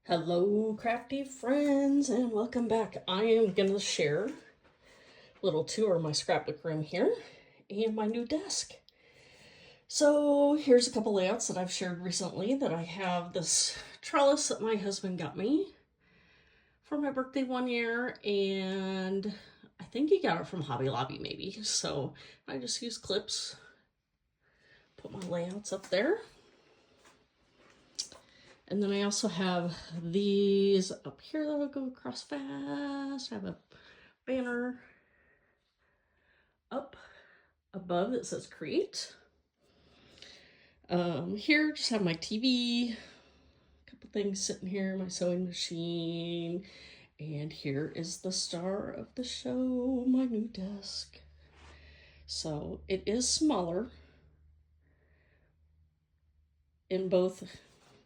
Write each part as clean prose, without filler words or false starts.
Hello, crafty friends, and welcome back. I am going to share a little tour of my scrapbook room here and my new desk. So here's a couple layouts that I've shared recently. That I have this trellis that my husband got me for my birthday one year, and I think he got it from Hobby Lobby maybe. So I just use clips, put my layouts up there. And then I also have these up here that'll go across fast. I have a banner up above that says create. Here, just have my TV, a couple things sitting here, my sewing machine, and here is the star of the show, my new desk. So it is smaller in both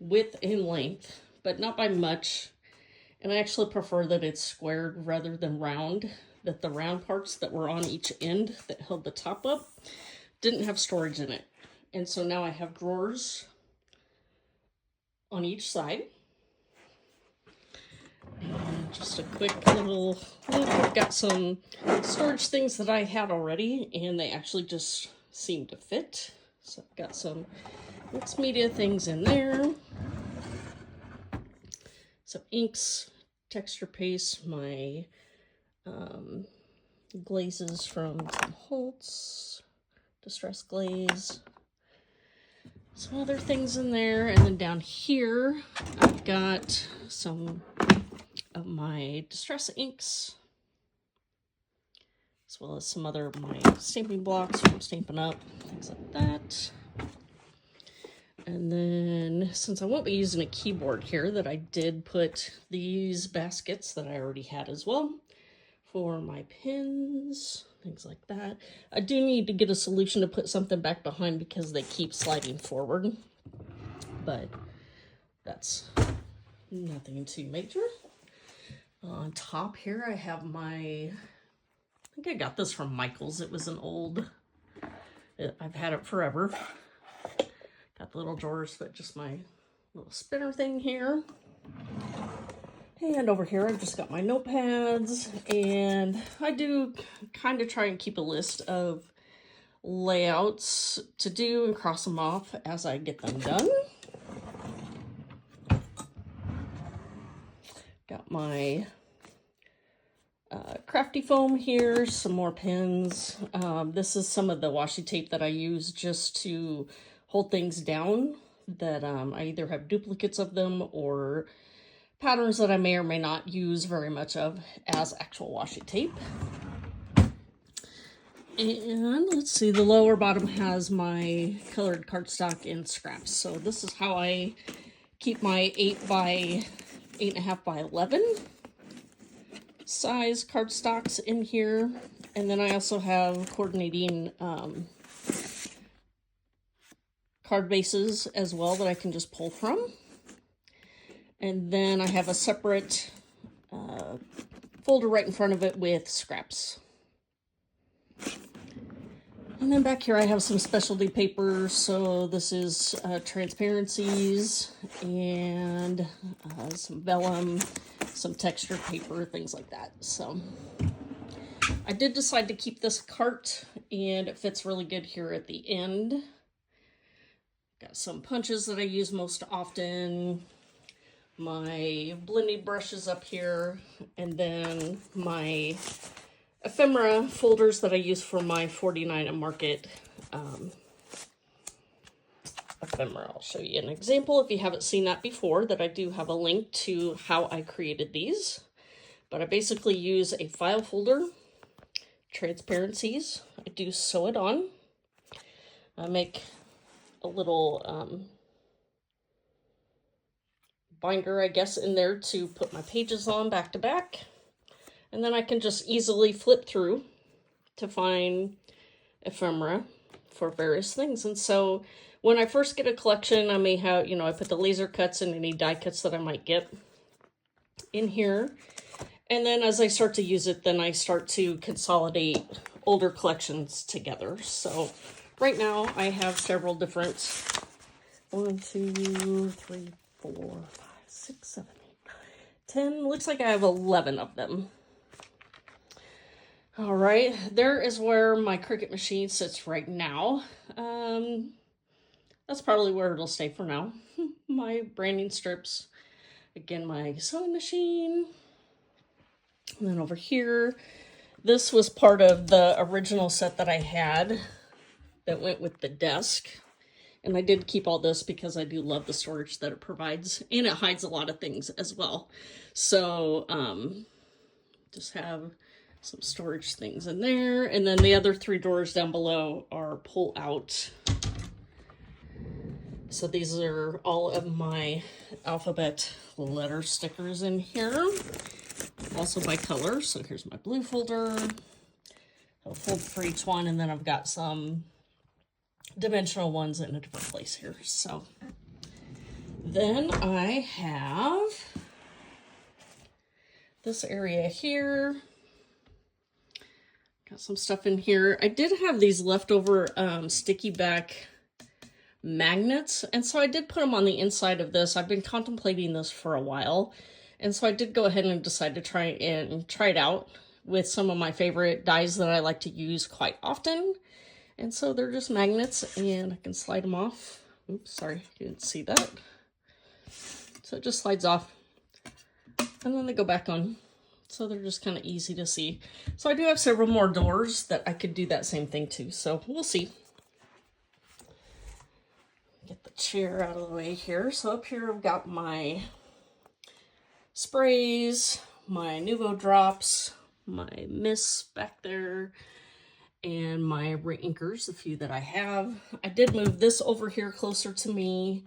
width and length, but not by much. And I actually prefer that it's squared rather than round, that the round parts that were on each end that held the top up didn't have storage in it. And so now I have drawers on each side. And just a quick little look. I've got some storage things that I had already, and they actually just seem to fit. So I've got some mixed media things in there. Some inks, texture paste, my glazes from Tim Holtz, Distress Glaze, some other things in there. And then down here, I've got some of my Distress inks, as well as some other of my stamping blocks from Stampin' Up, things like that. And then, since I won't be using a keyboard here, that I did put these baskets that I already had as well for my pins, things like that. I do need to get a solution to put something back behind because they keep sliding forward, but that's nothing too major. On top here, I have my, I think I got this from Michael's. It was an old, I've had it forever. Got the little drawers, but just my little spinner thing here. And over here, I've just got my notepads, and I do kind of try and keep a list of layouts to do and cross them off as I get them done. Got my crafty foam here, some more pins. This is some of the washi tape that I use just to hold things down, that I either have duplicates of them or patterns that I may or may not use very much of as actual washi tape. And let's see, the lower bottom has my colored cardstock and scraps. So this is how I keep my 8.5 by 11 size cardstocks in here. And then I also have coordinating card bases as well that I can just pull from. And then I have a separate folder right in front of it with scraps. And then back here I have some specialty paper. So this is transparencies and some vellum, some texture paper, things like that. So I did decide to keep this cart, and it fits really good here at the end. Got some punches that I use most often, my blending brushes up here, and then my ephemera folders that I use for my 49 at Market ephemera. I'll show you an example if you haven't seen that before, that I do have a link to how I created these. But I basically use a file folder, transparencies, I do sew it on. I make a little binder, I guess, in there to put my pages on back to back. And then I can just easily flip through to find ephemera for various things. And so when I first get a collection, I may have, I put the laser cuts and any die cuts that I might get in here. And then as I start to use it, then I start to consolidate older collections together. So right now I have several different, 1, 2, 3, 4, 5, 6, 7, 10, looks like I have 11 of them. All right, there is where my Cricut machine sits right now. That's probably where it'll stay for now. My branding strips, again, my sewing machine. And then over here, this was part of the original set that I had that went with the desk. And I did keep all this because I do love the storage that it provides, and it hides a lot of things as well. So just have some storage things in there. And then the other 3 drawers down below are pull out. So these are all of my alphabet letter stickers in here, also by color. So here's my blue folder. I'll fold for each one, and then I've got some dimensional ones in a different place here. So then I have this area here. Got some stuff in here. I did have these leftover sticky back magnets, and so I did put them on the inside of this. I've been contemplating this for a while, and so I did go ahead and decide to try it out with some of my favorite dies that I like to use quite often. And so they're just magnets, and I can slide them off. Oops, sorry, you didn't see that. So it just slides off, and then they go back on. So they're just kind of easy to see. So I do have several more doors that I could do that same thing to. So we'll see. Get the chair out of the way here. So up here I've got my sprays, my Nuvo drops, my mists back there, and my reinkers, the few that I have. I did move this over here closer to me.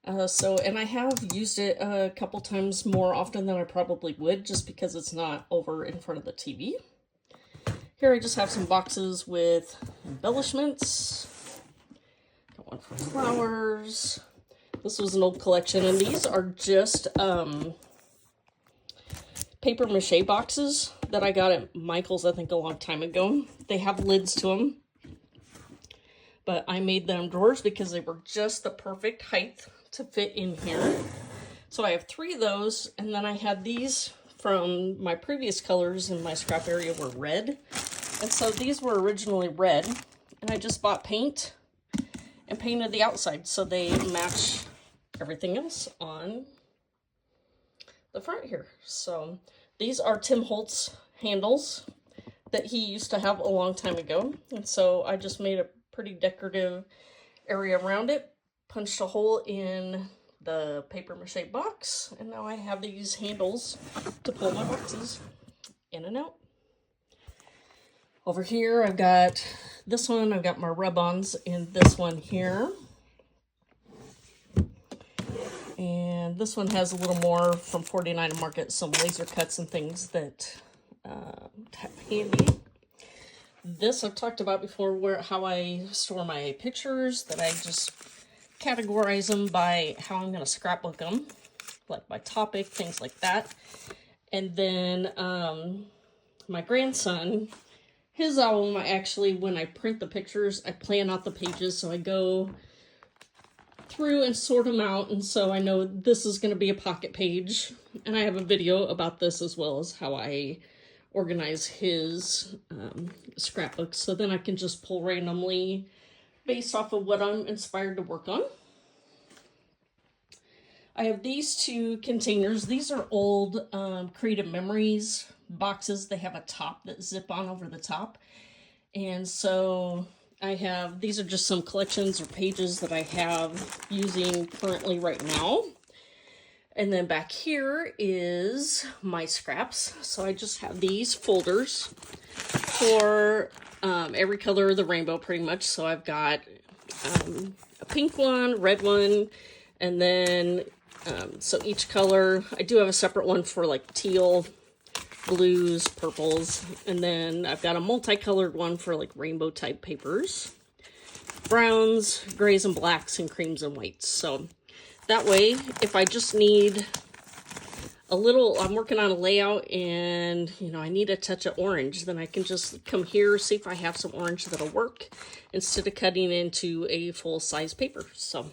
And I have used it a couple times more often than I probably would, just because it's not over in front of the TV. Here I just have some boxes with embellishments. Got one for flowers. This was an old collection, and these are just paper mache boxes that I got at Michael's, I think, a long time ago. They have lids to them, but I made them drawers because they were just the perfect height to fit in here. So I have 3 of those, and then I had these from my previous colors in my scrap area were red. And so these were originally red, and I just bought paint and painted the outside so they match everything else on the front here. So these are Tim Holtz handles that he used to have a long time ago. And so I just made a pretty decorative area around it, punched a hole in the paper mache box, and now I have these handles to pull my boxes in and out. Over here I've got this one, I've got my rub-ons in this one here. And this one has a little more from 49 Market, some laser cuts and things that have handy. This I've talked about before, how I store my pictures, that I just categorize them by how I'm going to scrapbook them, like by topic, things like that. And then my grandson, his album, I actually, when I print the pictures, I plan out the pages, so I go through and sort them out, and so I know this is going to be a pocket page. And I have a video about this, as well as how I organize his scrapbooks, so then I can just pull randomly based off of what I'm inspired to work on. I have these 2 containers. These are old Creative Memories boxes. They have a top that zip on over the top. And so I have, these are just some collections or pages that I have using currently right now. And then back here is my scraps. So I just have these folders for every color of the rainbow pretty much. So I've got a pink one, red one, and then so each color, I do have a separate one for like teal, blues, purples, and then I've got a multicolored one for like rainbow type papers, browns, grays and blacks, and creams and whites. So that way, if I just need a little, I'm working on a layout and, you know, I need a touch of orange, then I can just come here, see if I have some orange that'll work instead of cutting into a full size paper. So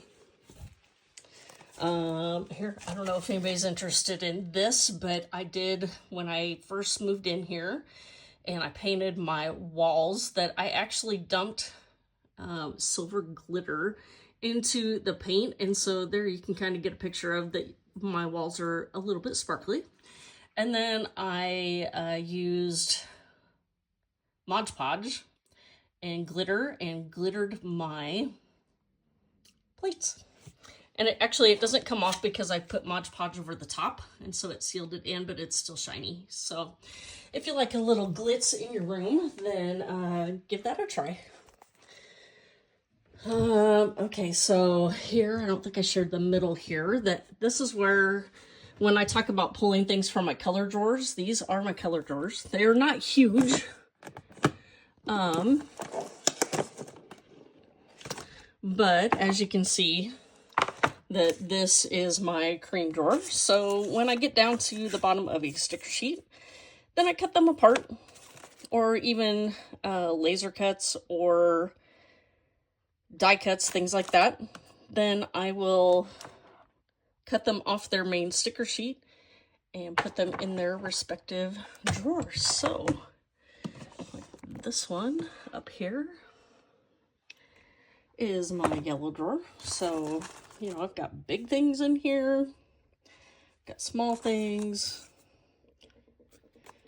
Here, I don't know if anybody's interested in this, but I did when I first moved in here and I painted my walls that I actually dumped silver glitter into the paint. And so there you can kind of get a picture of that my walls are a little bit sparkly. And then I used Mod Podge and glittered my plates. And it doesn't come off because I put Mod Podge over the top, and so it sealed it in, but it's still shiny. So if you like a little glitz in your room, then give that a try. Okay, so here, I don't think I shared the middle here, that this is where, when I talk about pulling things from my color drawers, these are my color drawers. They're not huge. But as you can see, that this is my cream drawer. So when I get down to the bottom of a sticker sheet, then I cut them apart, or even laser cuts or die cuts, things like that. Then I will cut them off their main sticker sheet and put them in their respective drawers. So this one up here is my yellow drawer. So, you know, I've got big things in here, got small things.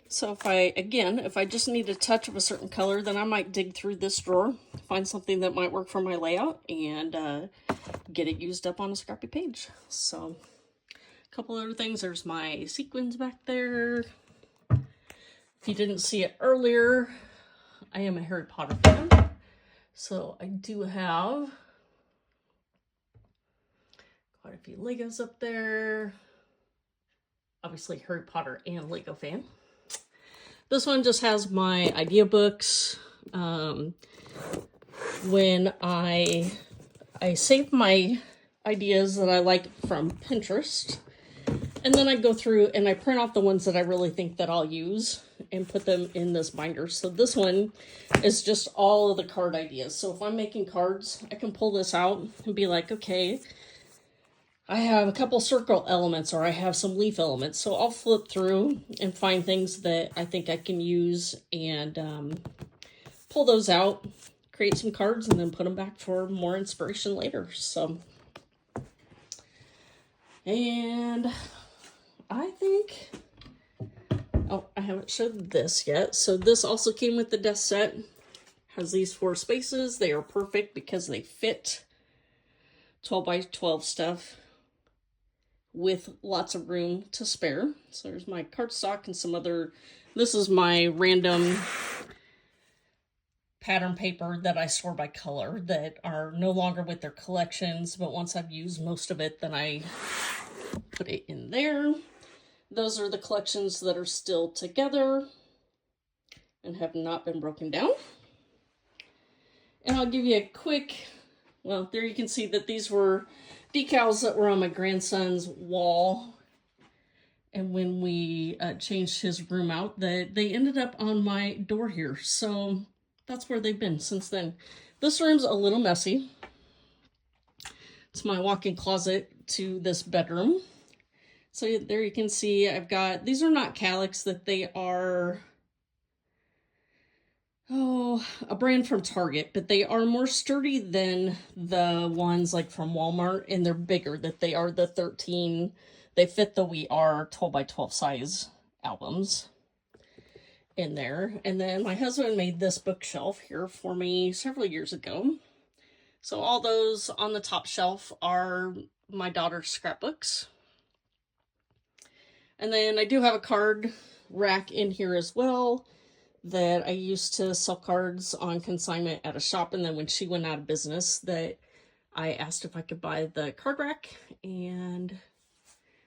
So if I just need a touch of a certain color, then I might dig through this drawer, find something that might work for my layout, and get it used up on a scrappy page. So a couple other things. There's my sequins back there. If you didn't see it earlier, I am a Harry Potter fan. So I do have quite a few Legos up there. Obviously Harry Potter and Lego fan. This one just has my idea books. When I save my ideas that I like from Pinterest, and then I go through and I print off the ones that I really think that I'll use and put them in this binder. So this one is just all of the card ideas. So if I'm making cards, I can pull this out and be like, okay, I have a couple circle elements, or I have some leaf elements. So I'll flip through and find things that I think I can use and pull those out, create some cards, and then put them back for more inspiration later. So, and I think, oh, I haven't showed this yet. So this also came with the desk set. Has these 4 spaces. They are perfect because they fit 12 by 12 stuff with lots of room to spare. So there's my cardstock and some other, this is my random pattern paper that I store by color that are no longer with their collections, but once I've used most of it, then I put it in there. Those are the collections that are still together and have not been broken down. And I'll give you a quick, well, there you can see that these were decals that were on my grandson's wall. And when we changed his room out, they ended up on my door here. So that's where they've been since then. This room's a little messy. It's my walk-in closet to this bedroom. So there you can see I've got, these are not Calyx, that they are, a brand from Target, but they are more sturdy than the ones like from Walmart, and they're bigger, that they are the 13, they fit the We Are 12 by 12 size albums in there. And then my husband made this bookshelf here for me several years ago. So all those on the top shelf are my daughter's scrapbooks. And then I do have a card rack in here as well that I used to sell cards on consignment at a shop. And then when she went out of business, that I asked if I could buy the card rack. And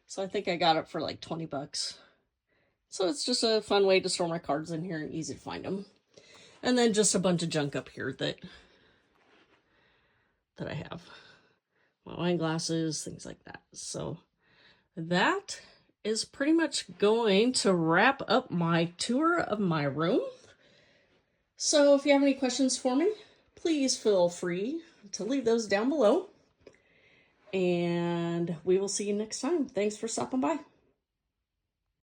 so I think I got it for like 20 bucks. So it's just a fun way to store my cards in here and easy to find them. And then just a bunch of junk up here that I have. My wine glasses, things like that. So that is pretty much going to wrap up my tour of my room. So if you have any questions for me, please feel free to leave those down below. And we we will see you next time. Thanks for stopping by.